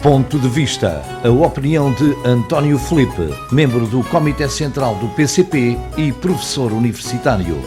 Ponto de Vista. A opinião de António Filipe, membro do Comitê Central do PCP e professor universitário.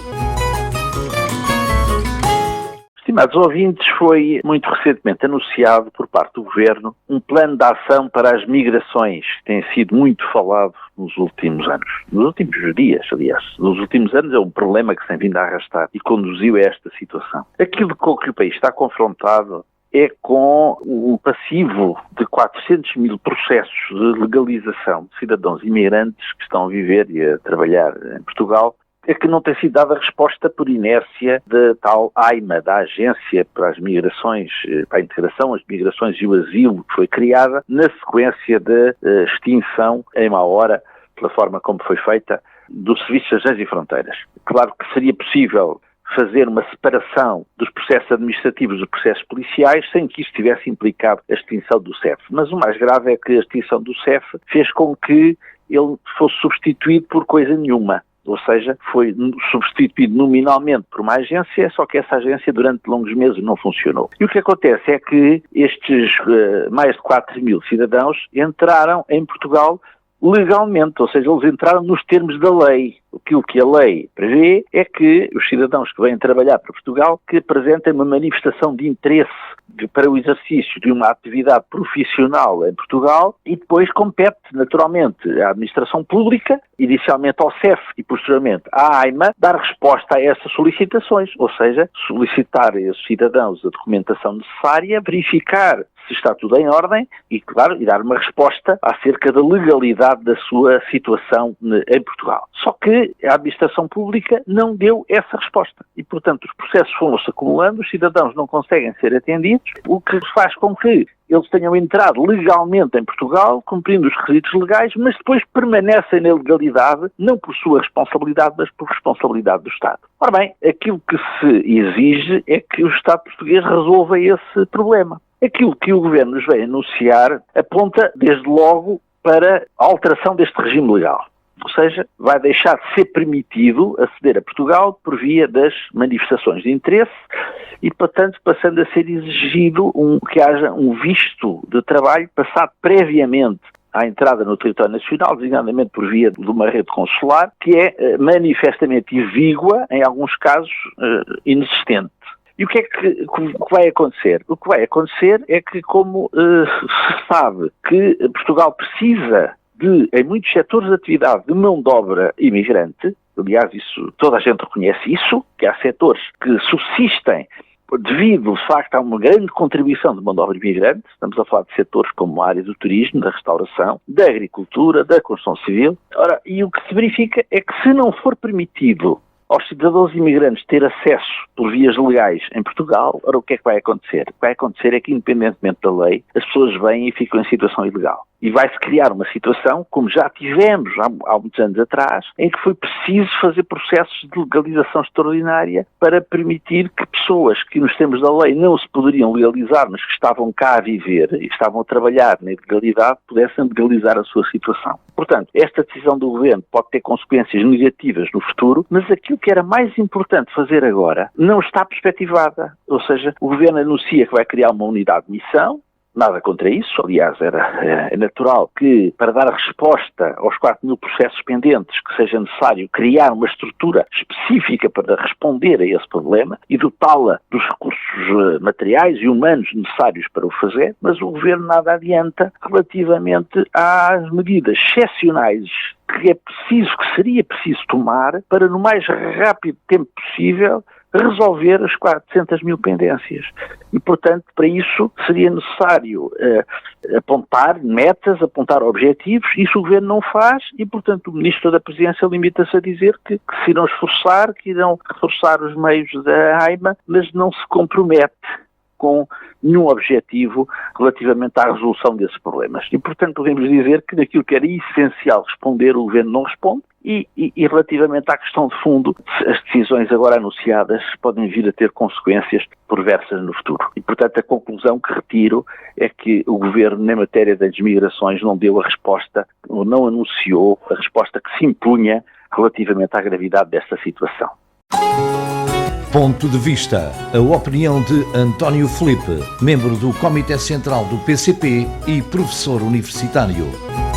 Estimados ouvintes, foi muito recentemente anunciado por parte do Governo um plano de ação para as migrações, que tem sido muito falado nos últimos anos. Nos últimos dias, aliás. Nos últimos anos é um problema que se tem vindo a arrastar e conduziu a esta situação. Aquilo com que o país está confrontado é com um passivo de 400 mil processos de legalização de cidadãos imigrantes que estão a viver e a trabalhar em Portugal, é que não tem sido dada a resposta por inércia da tal AIMA, da Agência para as Migrações, para a Integração, as Migrações e o Asilo, que foi criada na sequência da extinção, em má hora, pela forma como foi feita, do Serviço de Agências e Fronteiras. Claro que seria possível fazer uma separação dos processos administrativos dos processos policiais sem que isso tivesse implicado a extinção do CEF. Mas o mais grave é que a extinção do CEF fez com que ele fosse substituído por coisa nenhuma. Ou seja, foi substituído nominalmente por uma agência, só que essa agência durante longos meses não funcionou. E o que acontece é que estes mais de 4 mil cidadãos entraram em Portugal legalmente, ou seja, eles entraram nos termos da lei. Aquilo que a lei prevê é que os cidadãos que vêm trabalhar para Portugal que apresentem uma manifestação de interesse para o exercício de uma atividade profissional em Portugal e depois compete naturalmente à administração pública, inicialmente ao CEF e posteriormente à AIMA, dar resposta a essas solicitações, ou seja, solicitar a esses cidadãos a documentação necessária, verificar se está tudo em ordem e, claro, e dar uma resposta acerca da legalidade da sua situação em Portugal. Só que a administração pública não deu essa resposta e, portanto, os processos foram-se acumulando, os cidadãos não conseguem ser atendidos, o que faz com que eles tenham entrado legalmente em Portugal, cumprindo os requisitos legais, mas depois permanecem na ilegalidade, não por sua responsabilidade, mas por responsabilidade do Estado. Ora bem, aquilo que se exige é que o Estado português resolva esse problema. Aquilo que o Governo nos vem anunciar aponta, desde logo, para a alteração deste regime legal. Ou seja, vai deixar de ser permitido aceder a Portugal por via das manifestações de interesse e, portanto, passando a ser exigido que haja um visto de trabalho passado previamente à entrada no território nacional, designadamente por via de uma rede consular, que é manifestamente exígua, em alguns casos inexistente. E o que é que vai acontecer? O que vai acontecer é que, como se sabe que Portugal precisa em muitos setores de atividade, de mão de obra imigrante, aliás, isso, toda a gente reconhece isso, que há setores que subsistem devido, de facto, a uma grande contribuição de mão de obra imigrante. Estamos a falar de setores como a área do turismo, da restauração, da agricultura, da construção civil. Ora, e o que se verifica é que se não for permitido aos cidadãos imigrantes ter acesso por vias legais em Portugal, ora, o que é que vai acontecer? O que vai acontecer é que, independentemente da lei, as pessoas vêm e ficam em situação ilegal. E vai-se criar uma situação, como já tivemos há muitos anos atrás, em que foi preciso fazer processos de legalização extraordinária para permitir que pessoas que nos termos da lei não se poderiam legalizar, mas que estavam cá a viver e estavam a trabalhar na ilegalidade, pudessem legalizar a sua situação. Portanto, esta decisão do Governo pode ter consequências negativas no futuro, mas aquilo que era mais importante fazer agora não está perspectivada. Ou seja, o Governo anuncia que vai criar uma unidade de missão. Nada contra isso, aliás, é natural que, para dar resposta aos 4 mil processos pendentes, que seja necessário criar uma estrutura específica para responder a esse problema e dotá-la dos recursos materiais e humanos necessários para o fazer, mas o Governo nada adianta relativamente às medidas excepcionais que seria preciso tomar para, no mais rápido tempo possível, resolver as 400 mil pendências. E, portanto, para isso seria necessário apontar metas, apontar objetivos. Isso o Governo não faz e, portanto, o Ministro da Presidência limita-se a dizer que se irão esforçar, que irão reforçar os meios da AIMA, mas não se compromete com nenhum objetivo relativamente à resolução desses problemas. E, portanto, podemos dizer que daquilo que era essencial responder, o Governo não responde. E relativamente à questão de fundo, as decisões agora anunciadas podem vir a ter consequências perversas no futuro. E, portanto, a conclusão que retiro é que o Governo, na matéria das migrações, não deu a resposta, ou não anunciou a resposta que se impunha relativamente à gravidade desta situação. Ponto de Vista. A opinião de António Filipe, membro do Comitê Central do PCP e professor universitário.